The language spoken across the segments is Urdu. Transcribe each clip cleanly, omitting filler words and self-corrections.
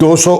200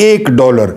$1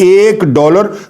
$1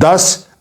10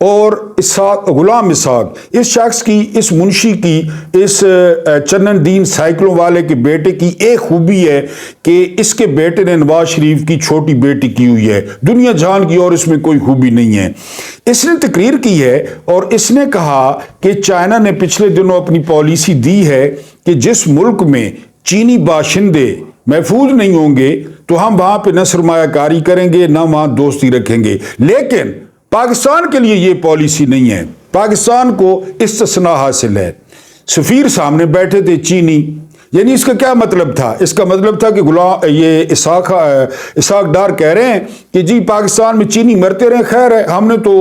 اور غلام اسحاق، اس شخص کی، اس منشی کی، اس چنن دین سائیکلوں والے کے بیٹے کی ایک خوبی ہے کہ اس کے بیٹے نے نواز شریف کی چھوٹی بیٹی کی ہوئی ہے، دنیا جہان کی اور اس میں کوئی خوبی نہیں ہے۔ اس نے تقریر کی ہے اور اس نے کہا کہ چائنا نے پچھلے دنوں اپنی پالیسی دی ہے کہ جس ملک میں چینی باشندے محفوظ نہیں ہوں گے تو ہم وہاں پہ نہ سرمایہ کاری کریں گے نہ وہاں دوستی رکھیں گے، لیکن پاکستان کے لیے یہ پالیسی نہیں ہے، پاکستان کو استثناء حاصل ہے۔ سفیر سامنے بیٹھے تھے چینی، یعنی اس کا کیا مطلب تھا؟ اس کا مطلب تھا کہ یہ اسحاق ڈار کہہ رہے ہیں کہ جی پاکستان میں چینی مرتے رہے، خیر ہے، ہم نے تو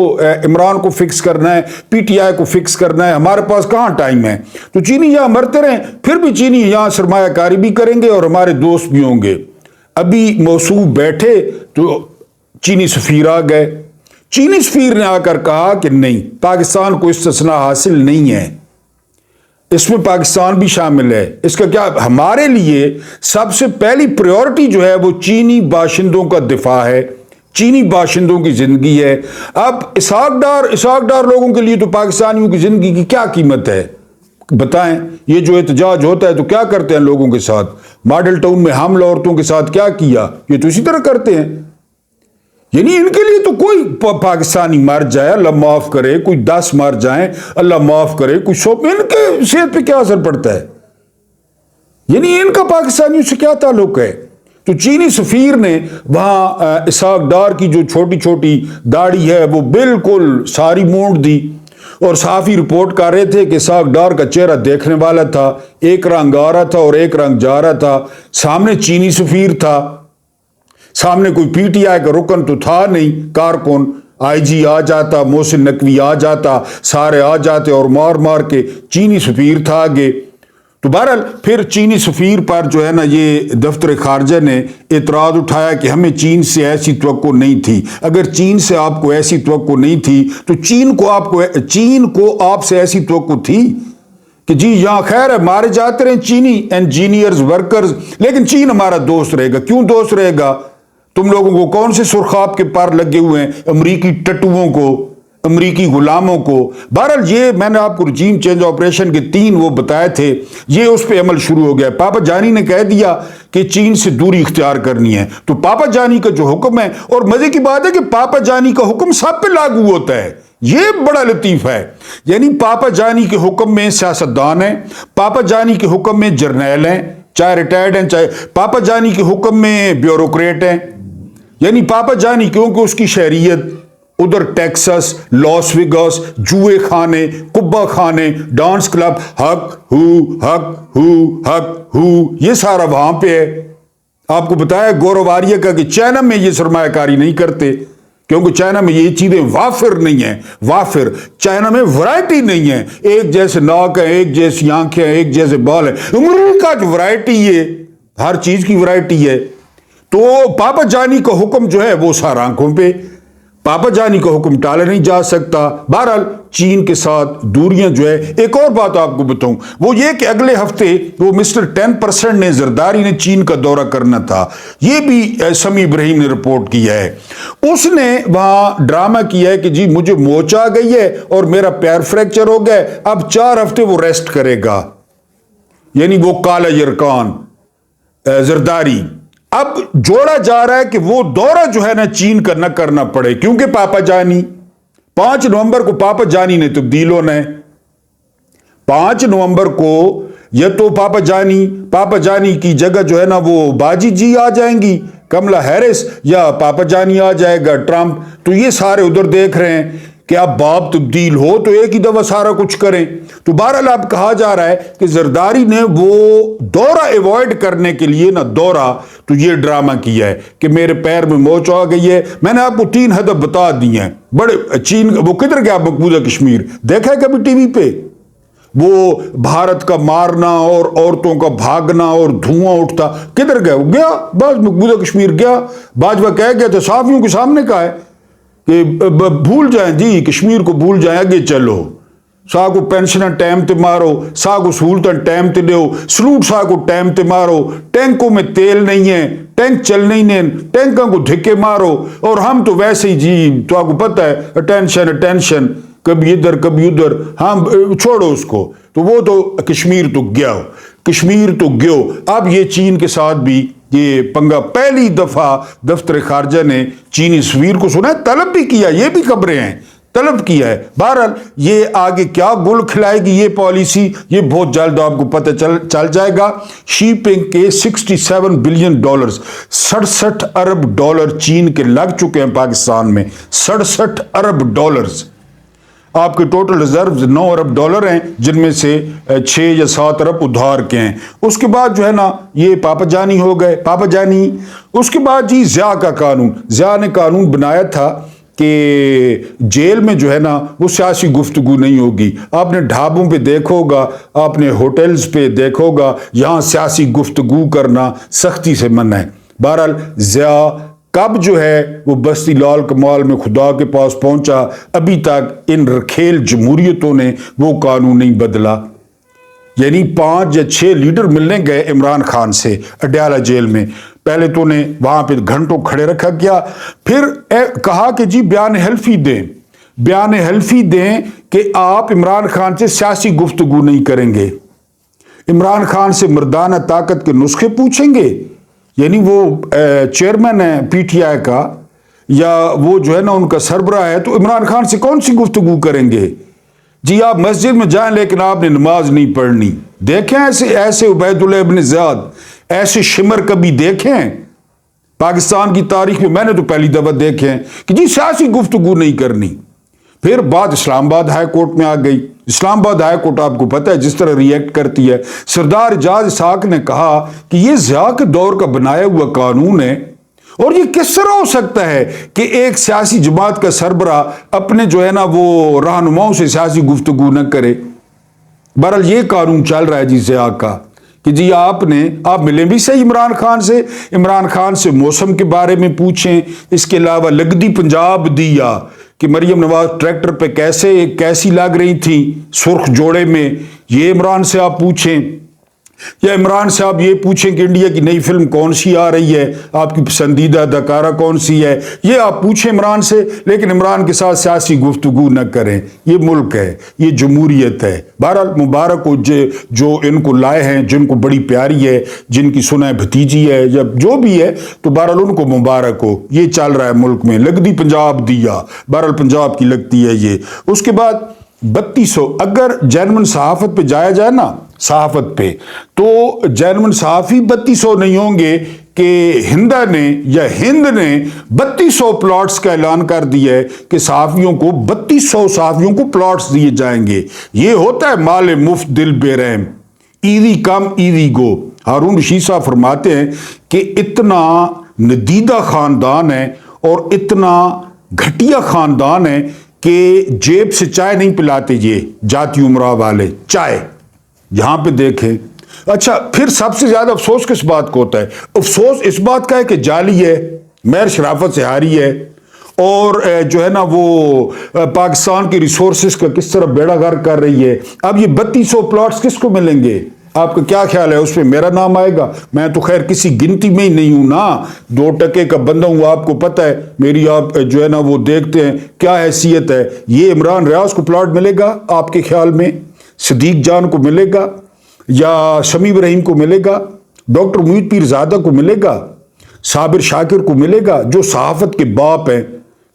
عمران کو فکس کرنا ہے، پی ٹی آئی کو فکس کرنا ہے، ہمارے پاس کہاں ٹائم ہے، تو چینی یہاں مرتے رہیں، پھر بھی چینی یہاں سرمایہ کاری بھی کریں گے اور ہمارے دوست بھی ہوں گے۔ ابھی موصوف بیٹھے تو چینی سفیر آ گئے، چینی سفیر نے آ کر کہا کہ نہیں، پاکستان کو استثناء حاصل نہیں ہے، اس میں پاکستان بھی شامل ہے۔ اس کا کیا؟ ہمارے لیے سب سے پہلی پریورٹی جو ہے وہ چینی باشندوں کا دفاع ہے، چینی باشندوں کی زندگی ہے۔ اب اسحاق ڈار لوگوں کے لیے تو پاکستانیوں کی زندگی کی کیا قیمت ہے بتائیں؟ یہ جو احتجاج ہوتا ہے تو کیا کرتے ہیں لوگوں کے ساتھ؟ ماڈل ٹاؤن میں حملہ عورتوں کے ساتھ کیا کیا؟ یہ تو اسی طرح کرتے ہیں۔ یعنی ان کے لیے تو کوئی پاکستانی مر جائے اللہ معاف کرے، کوئی 10 مر جائیں اللہ معاف کرے، کوئی 100، ان کے صحت پہ کیا اثر پڑتا ہے؟ یعنی ان کا پاکستانیوں سے کیا تعلق ہے؟ تو چینی سفیر نے وہاں اسحاق ڈار کی جو چھوٹی چھوٹی داڑھی ہے وہ بالکل ساری مونڈ دی، اور صحافی رپورٹ کر رہے تھے کہ اسحاق ڈار کا چہرہ دیکھنے والا تھا، ایک رنگ آ رہا تھا اور ایک رنگ جا رہا تھا، سامنے چینی سفیر تھا، سامنے کوئی پی ٹی آئی کا رکن تو تھا نہیں، کارکن، آئی جی آ جاتا، محسن نقوی آ جاتا، سارے آ جاتے اور مار کے چینی سفیر تھا آگے۔ تو بہرحال پھر چینی سفیر پر جو ہے نا یہ دفتر خارجہ نے اعتراض اٹھایا کہ ہمیں چین سے ایسی توقع نہیں تھی۔ اگر چین سے آپ کو ایسی توقع نہیں تھی تو چین کو آپ سے ایسی توقع تھی کہ جی یہاں خیر ہے مارے جاتے رہے چینی انجینئرز ورکرز، لیکن چین ہمارا دوست رہے گا۔ کیوں دوست رہے گا؟ تم لوگوں کو کون سے سرخاب کے پار لگے ہوئے ہیں؟ امریکی ٹٹوؤں کو، امریکی غلاموں کو۔ بہرحال یہ میں نے آپ کو رجیم چینج آپریشن کے 3 وہ بتائے تھے، یہ اس پہ عمل شروع ہو گیا۔ پاپا جانی نے کہہ دیا کہ چین سے دوری اختیار کرنی ہے، تو پاپا جانی کا جو حکم ہے، اور مزے کی بات ہے کہ پاپا جانی کا حکم سب پہ لاگو ہوتا ہے، یہ بڑا لطیف ہے۔ یعنی پاپا جانی کے حکم میں سیاستدان ہیں، پاپا جانی کے حکم میں جرنیل ہیں، چاہے ریٹائرڈ ہیں، چاہے پاپا جانی کے حکم میں بیوروکریٹ ہیں۔ یعنی پاپا جانی کیونکہ اس کی شہریت، ادھر ٹیکسس، لاس ویگاس، جوئے خانے، کبا خانے، ڈانس کلب، حق ہو، یہ سارا وہاں پہ ہے۔ آپ کو بتایا گورو آریہ کا کہ چائنا میں یہ سرمایہ کاری نہیں کرتے، کیونکہ چائنا میں یہ چیزیں وافر نہیں ہیں، وافر چائنا میں ورائٹی نہیں ہے، ایک جیسے ناک ہے، ایک جیسی آنکھیں ہیں، ایک جیسے بال ہے، امریکہ کی ورائٹی ہے، ہر چیز کی ورائٹی ہے۔ تو پاپا جانی کا حکم جو ہے وہ سارا آنکھوں پہ، پاپا جانی کا حکم ٹالا نہیں جا سکتا۔ بہرحال چین کے ساتھ دوریاں جو ہے، ایک اور بات آپ کو بتاؤں وہ یہ کہ اگلے ہفتے وہ مسٹر 10% نے زرداری نے چین کا دورہ کرنا تھا، یہ بھی سمیع ابراہیم نے رپورٹ کیا ہے۔ اس نے وہاں ڈرامہ کیا ہے کہ جی مجھے موچ آ گئی ہے اور میرا پیر فریکچر ہو گیا، اب 4 ہفتے وہ ریسٹ کرے گا، یعنی وہ کالا یرکان زرداری۔ اب جوڑا جا رہا ہے کہ وہ دورہ جو ہے نا چین کا نہ کرنا پڑے، کیونکہ پاپا جانی 5 نومبر کو پاپا جانی نے تبدیل ہونا ہے۔ 5 نومبر کو یا تو پاپا جانی کی جگہ جو ہے نا وہ باجی جی آ جائیں گی کملا ہیرس، یا پاپا جانی آ جائے گا ٹرمپ۔ تو یہ سارے ادھر دیکھ رہے ہیں کہ اب باپ تبدیل ہو تو ایک ہی دفعہ سارا کچھ کریں۔ تو بہرحال اب کہا جا رہا ہے کہ زرداری نے وہ دورہ ایوائڈ کرنے کے لیے نا دورہ تو یہ ڈرامہ کیا ہے کہ میرے پیر میں موچ آ گئی ہے۔ میں نے آپ کو 3 ہدف بتا دی ہیں بڑے۔ چین وہ کدھر گیا مقبوضہ کشمیر؟ دیکھا ہے کبھی ٹی وی پہ؟ وہ بھارت کا مارنا اور عورتوں کا بھاگنا اور دھواں اٹھتا، کدھر گیا؟ گیا بس مقبوضہ کشمیر گیا۔ باجوہ کہہ گیا تو صحافیوں کے سامنے کہا ہے کہ بھول جائیں جی کشمیر کو، بھول جائیں، آگے چلو۔ سا کو پینشن ٹائم تے مارو، سا کو سہولت ٹائم تے دیو، سلوٹ سا کو ٹائم تے مارو، ٹینکوں میں تیل نہیں ہے، ٹینک چل نہیں، ٹینکوں کو دھکے مارو، اور ہم تو ویسے ہی جی تو آپ کو پتہ ہے ٹینشن کبھی ادھر کبھی ادھر، ہم چھوڑو اس کو، تو وہ تو کشمیر تو گیا۔ اب یہ چین کے ساتھ بھی یہ پنگا، پہلی دفعہ دفتر خارجہ نے چینی سفیر کو سنا ہے، طلب بھی کیا، یہ بھی خبریں ہیں، طلب کیا ہے۔ بہرحال یہ آگے کیا گل کھلائے گی یہ پالیسی، یہ بہت جلد آپ کو پتہ چل جائے گا۔ شیپنگ کے $67 بلین، 67 ارب ڈالر چین کے لگ چکے ہیں پاکستان میں، 67 ارب ڈالرز۔ آپ کے ٹوٹل ریزروز 9 ارب ڈالر ہیں، جن میں سے 6 یا 7 ارب ادھار کے ہیں۔ اس کے بعد جو ہے نا یہ پاپا جانی ہو گئے، پاپا جانی۔ اس کے بعد جی ضیاء کا قانون، ضیاء نے قانون بنایا تھا کہ جیل میں جو ہے نا وہ سیاسی گفتگو نہیں ہوگی۔ آپ نے ڈھابوں پہ دیکھو گا، آپ نے ہوٹلز پہ دیکھو گا، یہاں سیاسی گفتگو کرنا سختی سے منع ہے۔ بہرحال ضیاء کب جو ہے وہ بستی لال کمال میں خدا کے پاس پہنچا، ابھی تک ان رکھیل جمہوریتوں نے وہ قانون نہیں بدلا۔ یعنی 5 یا 6 لیڈر ملنے گئے عمران خان سے اڈیالہ جیل میں، پہلے تو نے وہاں پہ گھنٹوں کھڑے رکھا گیا، پھر کہا کہ جی بیان حلفی دیں کہ آپ عمران خان سے سیاسی گفتگو نہیں کریں گے، عمران خان سے مردانہ طاقت کے نسخے پوچھیں گے۔ یعنی وہ چیئرمین ہے پی ٹی آئی کا، یا وہ جو ہے نا ان کا سربراہ ہے، تو عمران خان سے کون سی گفتگو کریں گے؟ جی آپ مسجد میں جائیں لیکن آپ نے نماز نہیں پڑھنی۔ دیکھیں ایسے عبید اللہ ابن زیاد، ایسے شمر کبھی دیکھیں پاکستان کی تاریخ میں؟ میں نے تو پہلی دفعہ دیکھے ہیں کہ جی سیاسی گفتگو نہیں کرنی۔ پھر بات اسلام آباد ہائی کورٹ میں آ گئی۔ اسلام آباد ہائی کورٹ آپ کو پتہ ہے جس طرح ریئیکٹ کرتی ہے۔ سردار اعجاز اسحاق نے کہا کہ یہ ضیاء کے دور کا بنایا ہوا قانون ہے، اور یہ کس طرح ہو سکتا ہے کہ ایک سیاسی جماعت کا سربراہ اپنے جو ہے نا وہ رہنماؤں سے سیاسی گفتگو نہ کرے۔ بہرحال یہ قانون چل رہا ہے جی ضیاء کا کہ جی آپ ملیں بھی صحیح عمران خان سے موسم کے بارے میں پوچھیں۔ اس کے علاوہ لگدی پنجاب دیا کہ مریم نواز ٹریکٹر پہ کیسی لگ رہی تھی سرخ جوڑے میں، یہ عمران سے آپ پوچھیں، یا عمران صاحب یہ پوچھیں کہ انڈیا کی نئی فلم کون سی آ رہی ہے، آپ کی پسندیدہ اداکارہ کون سی ہے، یہ آپ پوچھیں عمران سے، لیکن عمران کے ساتھ سیاسی گفتگو نہ کریں۔ یہ ملک ہے، یہ جمہوریت ہے۔ بہرحال مبارک ہو جو ان کو لائے ہیں، جن کو بڑی پیاری ہے، جن کی سنیں بھتیجی ہے یا جو بھی ہے، تو بہرحال ان کو مبارک ہو۔ یہ چل رہا ہے ملک میں، لگدی پنجاب دیا، بہرحال پنجاب کی لگتی ہے یہ۔ اس کے بعد 3200، اگر جینون صحافت پہ جایا جائے نا، صحافت پہ، تو جینون صحافی 3200 نہیں ہوں گے کہ ہند نے 3200 پلاٹس کا اعلان کر دیا ہے کہ صحافیوں کو 3200 صحافیوں کو پلاٹس دیے جائیں گے۔ یہ ہوتا ہے مال مفت دل بے رحم، ایزی کم ایزی گو۔ ہارون رشید صاحب فرماتے ہیں کہ اتنا ندیدہ خاندان ہے اور اتنا گھٹیا خاندان ہے کہ جیب سے چائے نہیں پلاتے یہ جاتی عمرہ والے، چائے یہاں پہ دیکھیں۔ اچھا پھر سب سے زیادہ افسوس کس بات کو ہوتا ہے؟ افسوس اس بات کا ہے کہ جعلی ہے، مہر شرافت سے ہاری ہے، اور جو ہے نا وہ پاکستان کی ریسورسز کا کس طرح بیڑا غرق کر رہی ہے۔ اب یہ 3200 پلاٹس کس کو ملیں گے؟ آپ کا کیا خیال ہے؟ اس میں میرا نام آئے گا؟ میں تو خیر کسی گنتی میں ہی نہیں ہوں نا، 2% کا بندہ ہوں، آپ کو پتہ ہے میری، آپ جو ہے نا وہ دیکھتے ہیں کیا حیثیت ہے۔ یہ عمران ریاض کو پلاٹ ملے گا آپ کے خیال میں؟ صدیق جان کو ملے گا، یا شمیم رحیم کو ملے گا، ڈاکٹر محیط پیر زادہ کو ملے گا، صابر شاکر کو ملے گا جو صحافت کے باپ ہیں؟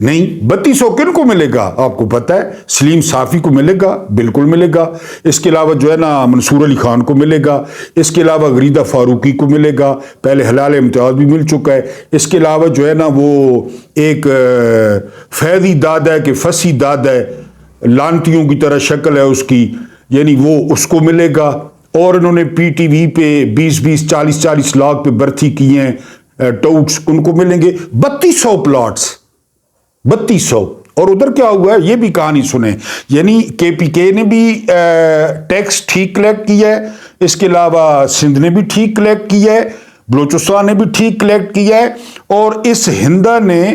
نہیں۔ 3200 کن کو ملے گا آپ کو پتہ ہے؟ سلیم صافی کو ملے گا، بالکل ملے گا۔ اس کے علاوہ جو ہے نا منصور علی خان کو ملے گا، اس کے علاوہ غریدہ فاروقی کو ملے گا، پہلے حلال امتیاز بھی مل چکا ہے۔ اس کے علاوہ جو ہے نا وہ ایک فیضی داد ہے کہ فسی داد ہے، لانتیوں کی طرح شکل ہے اس کی، یعنی وہ اس کو ملے گا۔ اور انہوں نے پی ٹی وی پہ 20 40 لاکھ پہ برتھی کی ہیں ٹوٹس، ان کو ملیں گے 3200 پلاٹس، 3200۔ اور ادھر کیا ہوا ہے یہ بھی کہانی سنیں، یعنی کے پی کے نے بھی ٹیکس ٹھیک کلیکٹ کیا ہے، اس کے علاوہ سندھ نے بھی ٹھیک کلیکٹ کیا ہے، بلوچستان نے بھی ٹھیک کلیکٹ کیا ہے، اور اس ہندا نے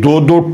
2-2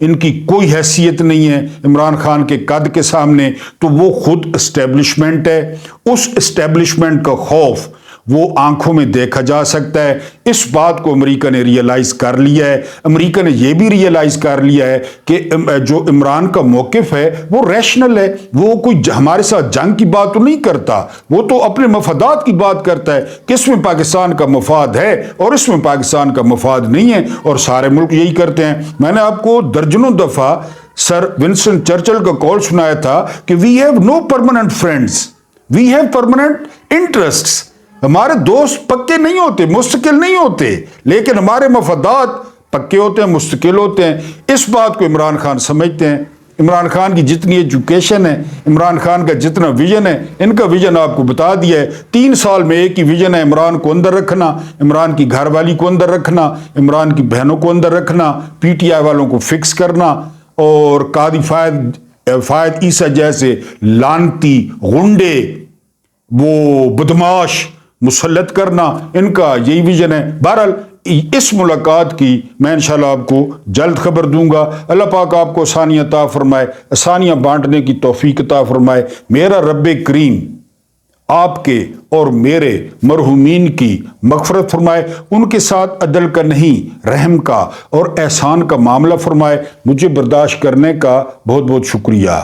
ان کی کوئی حیثیت نہیں ہے عمران خان کے قد کے سامنے، تو وہ خود اسٹیبلشمنٹ ہے۔ اس اسٹیبلشمنٹ کا خوف وہ آنکھوں میں دیکھا جا سکتا ہے۔ اس بات کو امریکہ نے ریئلائز کر لیا ہے۔ امریکہ نے یہ بھی ریئلائز کر لیا ہے کہ جو عمران کا موقف ہے وہ ریشنل ہے، وہ کوئی ہمارے ساتھ جنگ کی بات تو نہیں کرتا، وہ تو اپنے مفادات کی بات کرتا ہے کہ اس میں پاکستان کا مفاد ہے اور اس میں پاکستان کا مفاد نہیں ہے، اور سارے ملک یہی کرتے ہیں۔ میں نے آپ کو درجنوں دفعہ سر ونسٹن چرچل کا کال سنایا تھا کہ we have no permanent friends, we have permanent interests. ہمارے دوست پکے نہیں ہوتے، مستقل نہیں ہوتے، لیکن ہمارے مفادات پکے ہوتے ہیں، مستقل ہوتے ہیں۔ اس بات کو عمران خان سمجھتے ہیں۔ عمران خان کی جتنی ایجوکیشن ہے، عمران خان کا جتنا ویژن ہے، ان کا ویژن آپ کو بتا دیا ہے۔ 3 سال میں ایک ہی ویژن ہے، عمران کو اندر رکھنا، عمران کی گھر والی کو اندر رکھنا، عمران کی بہنوں کو اندر رکھنا، پی ٹی آئی والوں کو فکس کرنا، اور قاضی فائد عیسیٰ جیسے لانتی غنڈے، وہ بدماش مسلط کرنا، ان کا یہی ویژن ہے۔ بہرحال اس ملاقات کی میں انشاءاللہ آپ کو جلد خبر دوں گا۔ اللہ پاک آپ کو آسانیاں عطا فرمائے، آسانیاں بانٹنے کی توفیق عطا فرمائے۔ میرا رب کریم آپ کے اور میرے مرحومین کی مغفرت فرمائے، ان کے ساتھ عدل کا نہیں رحم کا اور احسان کا معاملہ فرمائے۔ مجھے برداشت کرنے کا بہت بہت شکریہ۔